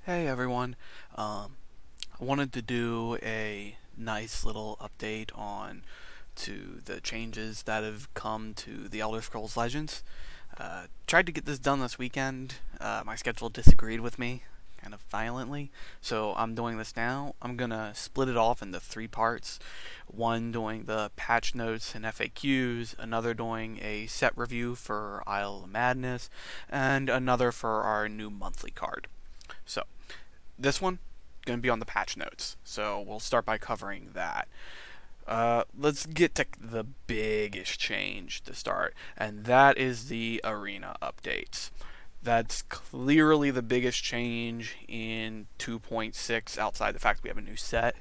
Hey everyone. I wanted to do a nice little update on to the changes that have come to the Elder Scrolls Legends. Tried to get this done this weekend. My schedule disagreed with me kind of violently, so I'm doing this now. I'm gonna split it off into three parts. One doing the patch notes and FAQs, another doing a set review for Isle of Madness, and another for our new monthly card. So, this one going to be on the patch notes, so we'll start by covering that. Let's get to the biggest change to start, and that is the arena updates. That's clearly the biggest change in 2.6 outside the fact we have a new set,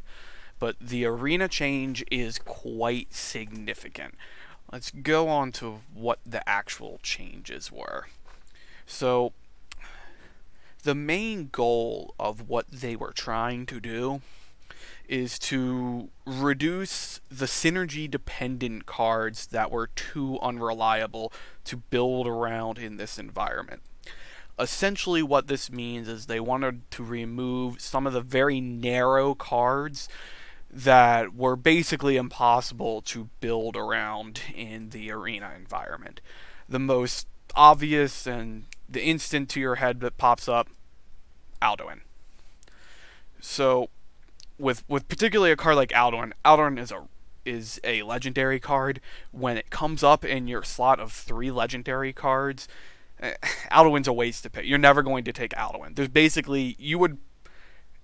but the arena change is quite significant. Let's go on to what the actual changes were. So, the main goal of what they were trying to do is to reduce the synergy dependent cards that were too unreliable to build around in this environment. Essentially, what this means is they wanted to remove some of the very narrow cards that were basically impossible to build around in the arena environment. The most obvious and the instant to your head that pops up, Alduin. So, with particularly a card like Alduin is a legendary card. When it comes up in your slot of 3 legendary cards, Alduin's a waste to pick. You're never going to take Alduin. There's basically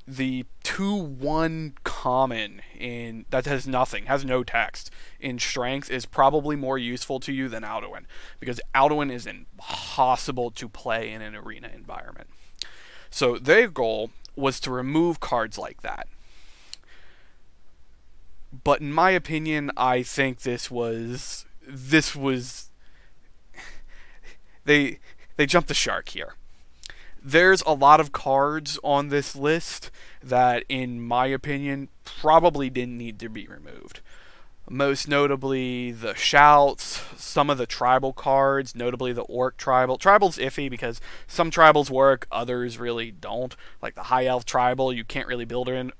the 2/1 common in that has nothing, has no text in strength is probably more useful to you than Alduin, because Alduin is impossible to play in an arena environment. So their goal was to remove cards like that. But in my opinion, I think this was they jumped the shark here. There's a lot of cards on this list that, in my opinion, probably didn't need to be removed. Most notably the shouts, some of the tribal cards, notably the orc tribal. Tribal's iffy because some tribals work, others really don't. Like the high elf tribal, you can't really build in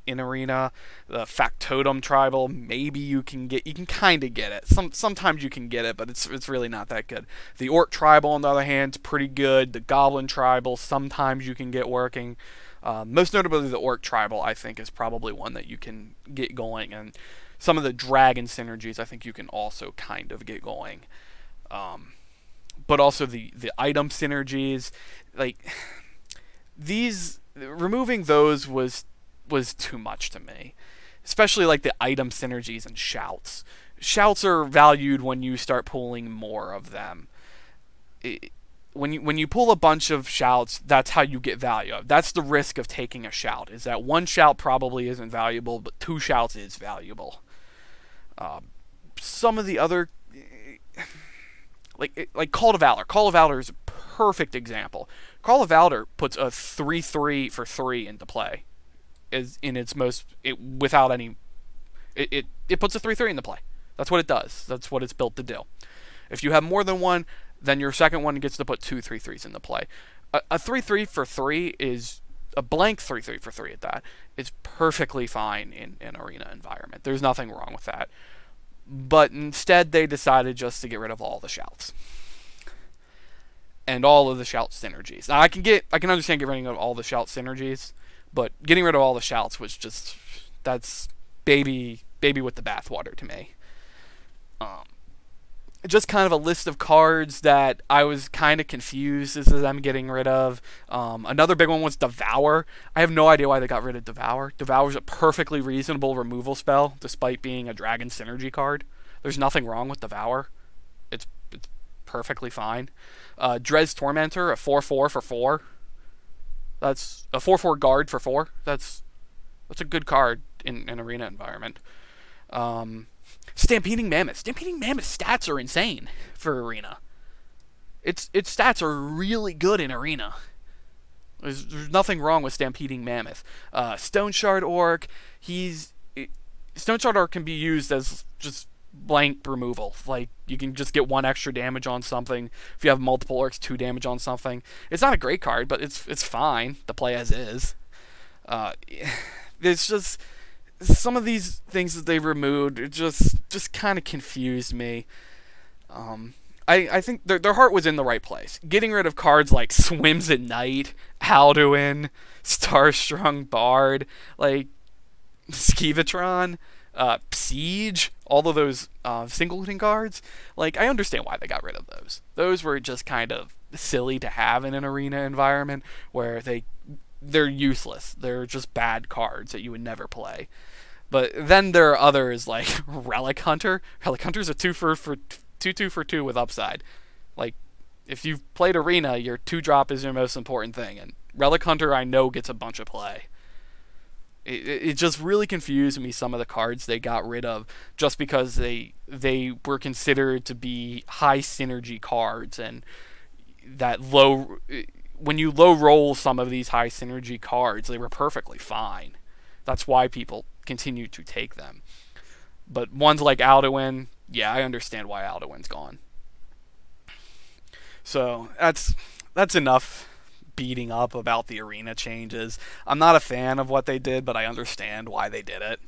arena. The factotum tribal, maybe you can kind of get it. Sometimes you can get it, but it's really not that good. The orc tribal, on the other hand, is pretty good. The goblin tribal, sometimes you can get working. Most notably, the orc tribal, I think, is probably one that you can get going, and some of the dragon synergies I think you can also kind of get going. But also the item synergies, like these, removing those was too much to me. Especially like the item synergies and shouts. Shouts are valued when you start pulling more of them. When you pull a bunch of shouts, that's how you get value. That's the risk of taking a shout, is that one shout probably isn't valuable, but 2 shouts is valuable. Some of the other, like Call to Valor. Call to Valor is a perfect example. Call to Valor puts a 3/3 for 3 into play, is in its most without any. It puts a 3/3 into play. That's what it does. That's what it's built to do. If you have more than one, then your second one gets to put 2 3/3s into play. A 3/3 for 3 is a blank 3/3 for 3 at that is perfectly fine in an arena environment. There's nothing wrong with that. But instead, they decided just to get rid of all the shouts and all of the shout synergies. Now, I can understand getting rid of all the shout synergies, but getting rid of all the shouts was that's baby with the bathwater to me. Just kind of a list of cards that I was kind of confused as to them getting rid of. Another big one was Devour. I have no idea why they got rid of Devour. Devour is a perfectly reasonable removal spell, despite being a dragon synergy card. There's nothing wrong with Devour. It's perfectly fine. Dres Tormentor, a 4/4 for 4. That's a 4/4 guard for 4. That's a good card in an arena environment. Stampeding Mammoth. Stampeding Mammoth stats are insane for arena. Its stats are really good in arena. There's nothing wrong with Stampeding Mammoth. Stone Shard Orc. Stone Shard Orc can be used as just blank removal. Like, you can just get one extra damage on something. If you have multiple orcs, 2 damage on something. It's not a great card, but it's fine to play as is. Uh, it's just some of these things that they removed. It just kind of confused me. Um, I think their heart was in the right place. Getting rid of cards like Swims at Night, Alduin, Starstrung Bard, like Skeevatron, Siege, all of those singleton cards. Like, I understand why they got rid of those. Those were just kind of silly to have in an arena environment where they're useless. They're just bad cards that you would never play. But then there are others like Relic Hunter. Relic Hunter's a two for two with upside. Like, if you've played Arena, your 2-drop is your most important thing, and Relic Hunter I know gets a bunch of play. It just really confused me, some of the cards they got rid of, just because they were considered to be high synergy cards, and that low when you low roll some of these high synergy cards, they were perfectly fine. That's why people continue to take them. But ones like Alduin, yeah, I understand why Alduin's gone. So that's enough beating up about the arena changes. I'm not a fan of what they did, but I understand why they did it.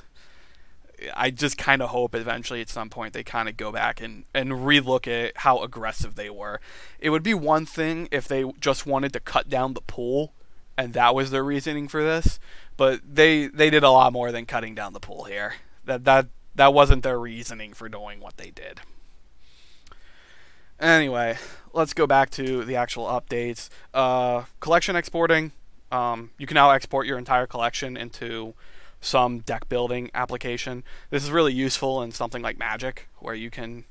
I just kind of hope eventually at some point they kind of go back and relook at how aggressive they were. It would be one thing if they just wanted to cut down the pool and that was their reasoning for this, but they did a lot more than cutting down the pool here. That wasn't their reasoning for doing what they did. Anyway, let's go back to the actual updates. Collection exporting. You can now export your entire collection into some deck building application. This is really useful in something like Magic, where you can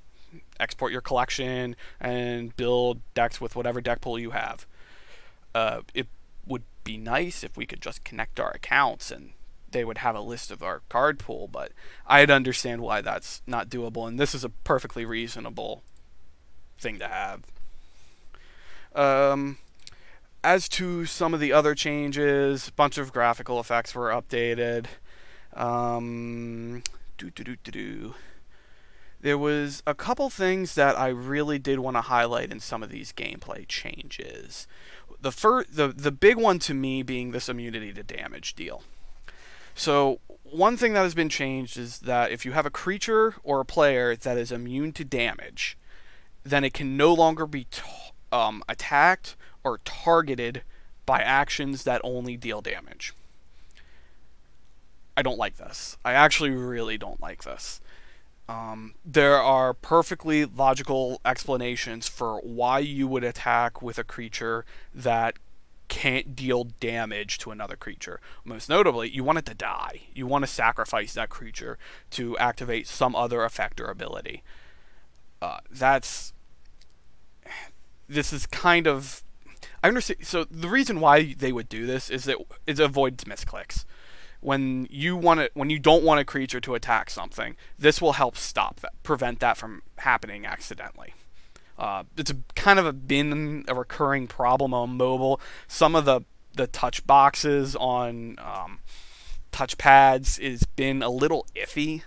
export your collection and build decks with whatever deck pool you have. It would be nice if we could just connect our accounts and they would have a list of our card pool, but I'd understand why that's not doable, and this is a perfectly reasonable thing to have. As to some of the other changes, a bunch of graphical effects were updated. There was a couple things that I really did want to highlight in some of these gameplay changes. The big one to me being this immunity to damage deal. So one thing that has been changed is that if you have a creature or a player that is immune to damage, then it can no longer be attacked or targeted by actions that only deal damage. I don't like this. I actually really don't like this. There are perfectly logical explanations for why you would attack with a creature that can't deal damage to another creature. Most notably, you want it to die. You want to sacrifice that creature to activate some other effect or ability. This is kind of... I understand. So the reason why they would do this is that it avoids misclicks. When you don't want a creature to attack something, this will help prevent that from happening accidentally. It's been a recurring problem on mobile. Some of the touch boxes on touchpads has been a little iffy.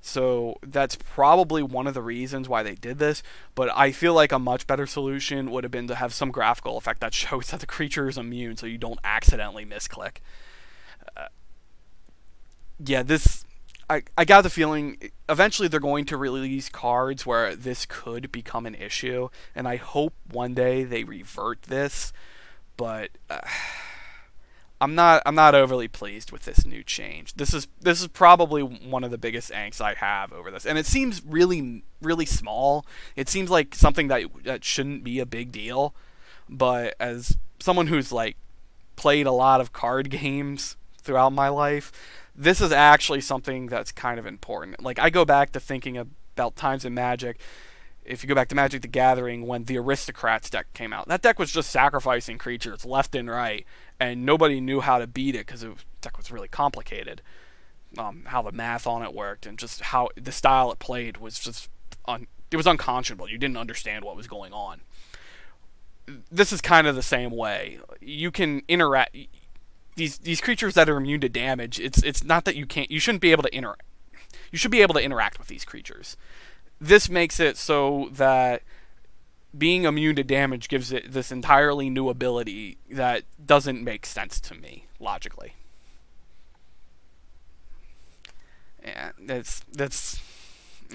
So that's probably one of the reasons why they did this, but I feel like a much better solution would have been to have some graphical effect that shows that the creature is immune so you don't accidentally misclick. I got the feeling eventually they're going to release cards where this could become an issue, and I hope one day they revert this, but I'm not overly pleased with this new change. This is probably one of the biggest angst I have over this, and it seems really really small. It seems like something that shouldn't be a big deal, but as someone who's like played a lot of card games throughout my life, this is actually something that's kind of important. Like, I go back to thinking about times in Magic. If you go back to Magic the Gathering, when the Aristocrats deck came out, that deck was just sacrificing creatures left and right, and nobody knew how to beat it because the deck was really complicated. How the math on it worked, and just how the style it played was just it was unconscionable. You didn't understand what was going on. This is kind of the same way. You can interact. These creatures that are immune to damage, it's not that you shouldn't be able to interact. you should be able to interact with these creatures. This makes it so that being immune to damage gives it this entirely new ability that doesn't make sense to me logically. Yeah, that's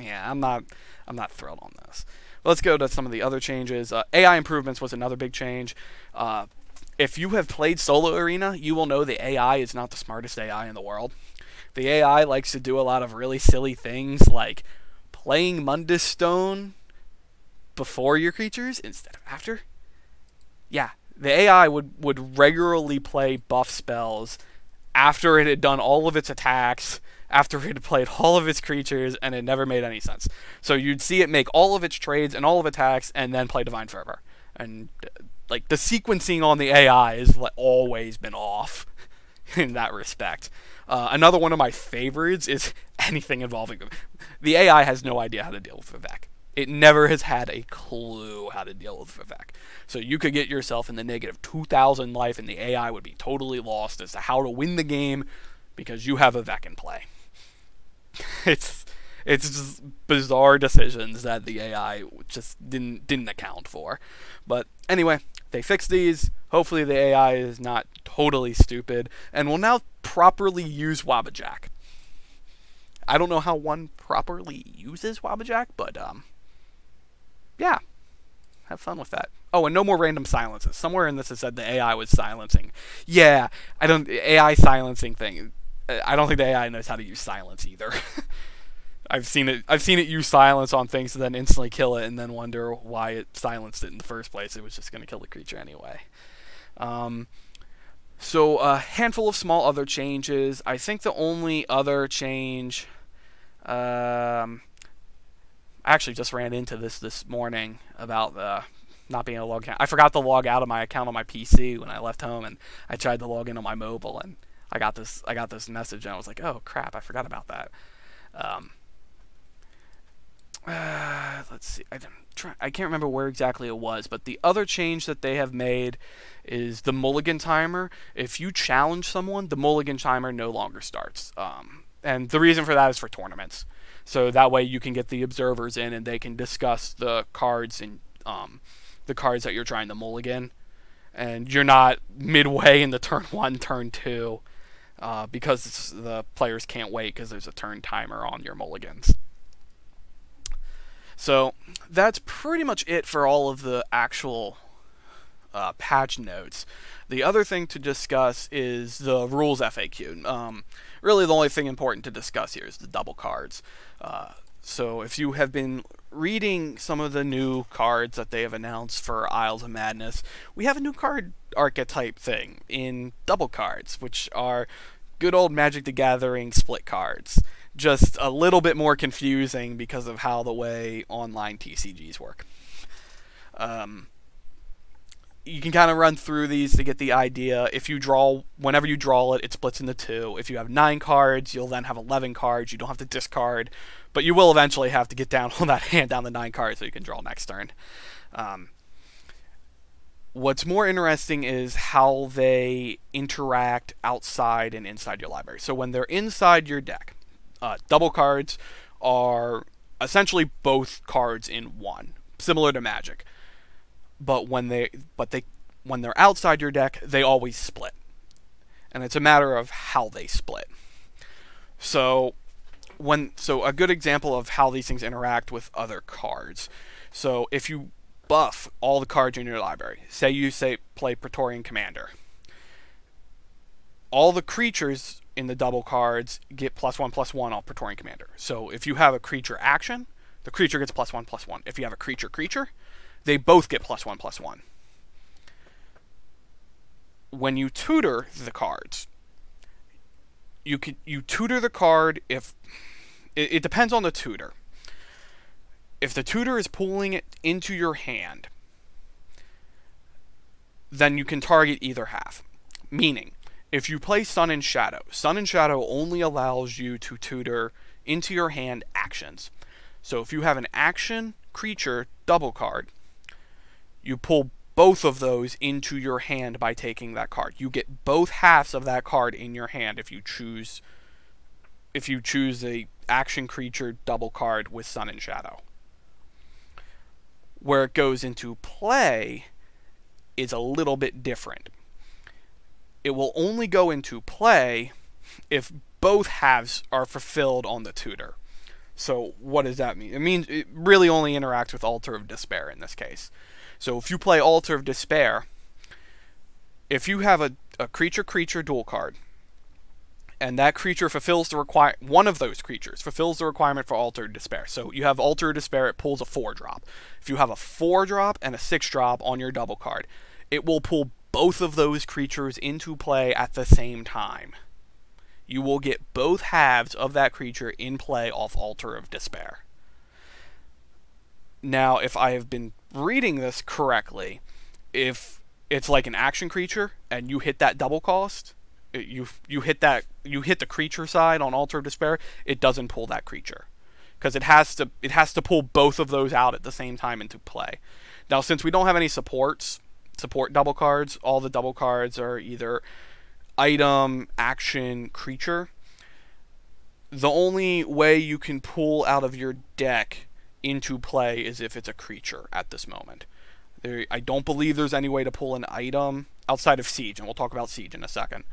yeah. I'm not thrilled on this. Let's go to some of the other changes. AI improvements was another big change. If you have played Solo Arena, you will know the AI is not the smartest AI in the world. The AI likes to do a lot of really silly things like playing Mundus Stone before your creatures instead of after. Yeah, the AI would regularly play buff spells after it had done all of its attacks, after it had played all of its creatures, and it never made any sense. So you'd see it make all of its trades and all of attacks, and then play Divine Fervor. And like the sequencing on the AI has like, always been off in that respect. Another one of my favorites is anything involving the AI has no idea how to deal with Vivek. It never has had a clue how to deal with Vivek. So you could get yourself in the negative 2,000 life, and the AI would be totally lost as to how to win the game because you have Vivek in play. It's just bizarre decisions that the AI just didn't account for. But anyway, they fixed these. Hopefully the AI is not totally stupid and will now properly use Wabbajack. I don't know how one properly uses Wabbajack, but yeah, have fun with that. Oh, and no more random silences. Somewhere in this it said the AI was silencing. Yeah, AI silencing thing. I don't think the AI knows how to use silence either. I've seen it use silence on things and then instantly kill it and then wonder why it silenced it in the first place. It was just going to kill the creature anyway. So a handful of small other changes. I think the only other change, I actually just ran into this morning about not being able to log out. I forgot to log out of my account on my PC when I left home, and I tried to log in on my mobile, and I got this message, and I was like, oh crap, I forgot about that. Let's see. I can't remember where exactly it was, but the other change that they have made is the mulligan timer. If you challenge someone, the mulligan timer no longer starts. And the reason for that is for tournaments. So that way you can get the observers in and they can discuss the cards and the cards that you're trying to mulligan. And you're not midway in the turn 1, turn 2, because the players can't wait because there's a turn timer on your mulligans. So that's pretty much it for all of the actual patch notes. The other thing to discuss is the rules FAQ. Really the only thing important to discuss here is the double cards. So if you have been reading some of the new cards that they have announced for Isles of Madness, we have a new card archetype thing in double cards, which are good old Magic the Gathering split cards. Just a little bit more confusing because of how the way online TCGs work. You can kind of run through these to get the idea. Whenever you draw it, it splits into 2. If you have 9 cards, you'll then have 11 cards. You don't have to discard, but you will eventually have to get down on that hand down the 9 cards so you can draw next turn. What's more interesting is how they interact outside and inside your library. So when they're inside your deck, double cards are essentially both cards in one, similar to Magic. But when they're outside your deck, they always split, and it's a matter of how they split. So a good example of how these things interact with other cards. So if you buff all the cards in your library, say you play Praetorian Commander, all the creatures in the double cards get +1/+1 on Praetorian Commander. So if you have a creature action, the creature gets +1/+1. If you have a creature, they both get +1/+1. When you tutor the cards, you tutor the card if it depends on the tutor. If the tutor is pulling it into your hand, then you can target either half. Meaning, if you play Sun and Shadow only allows you to tutor into your hand actions. So if you have an action creature double card, you pull both of those into your hand by taking that card. You get both halves of that card in your hand if you choose a action creature double card with Sun and Shadow. Where it goes into play is a little bit different. It will only go into play if both halves are fulfilled on the tutor. So what does that mean? It means it really only interacts with Altar of Despair in this case. So if you play Altar of Despair, if you have a creature dual card, and that creature fulfills the one of those creatures fulfills the requirement for Altar of Despair. So you have Altar of Despair, it pulls a 4-drop. If you have a 4-drop and a 6-drop on your double card, it will pull both of those creatures into play at the same time. You will get both halves of that creature in play off Altar of Despair. Now, if I have been reading this correctly, if it's like an action creature and you hit that double cost, you hit the creature side on Altar of Despair, it doesn't pull that creature because it has to pull both of those out at the same time into play. Now, since we don't have any support double cards, all the double cards are either item, action, creature. The only way you can pull out of your deck into play is if it's a creature at this moment. I don't believe there's any way to pull an item outside of Siege, and we'll talk about Siege in a second.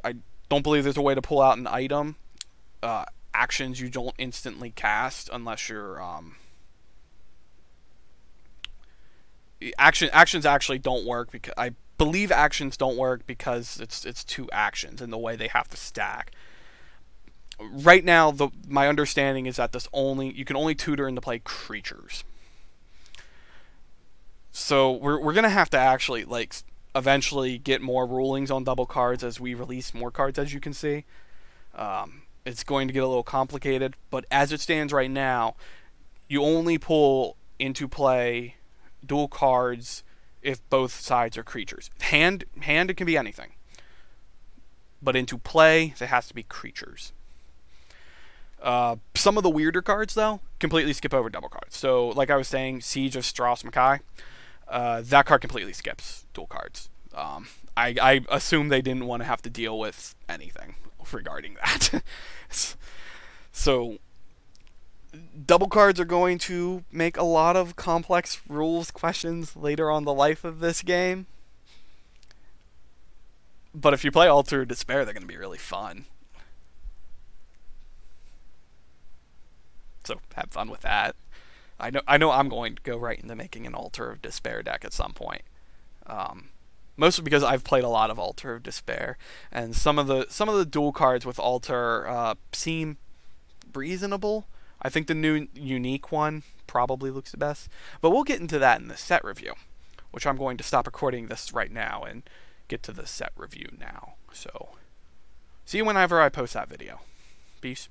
I don't believe there's a way to pull out an item. Actions you don't instantly cast unless you're actions actually don't work because I believe actions don't work because it's 2 actions and the way they have to stack. Right now, my understanding is that you can only tutor into play creatures. So we're gonna have to actually eventually get more rulings on double cards as we release more cards, as you can see. It's going to get a little complicated, but as it stands right now, you only pull into play dual cards if both sides are creatures. Hand it can be anything. But into play, it has to be creatures. Some of the weirder cards, though, completely skip over double cards. So, like I was saying, Siege of Strauss Mackay, that card completely skips dual cards. I assume they didn't want to have to deal with anything regarding that. So, double cards are going to make a lot of complex rules questions later on the life of this game. But if you play Altar of Despair, they're going to be really fun. So have fun with that. I know I'm going to go right into making an Altar of Despair deck at some point. Mostly because I've played a lot of Altar of Despair, and some of the dual cards with Altar seem reasonable. I think the new unique one probably looks the best, but we'll get into that in the set review, which I'm going to stop recording this right now and get to the set review now. So, see you whenever I post that video. Peace.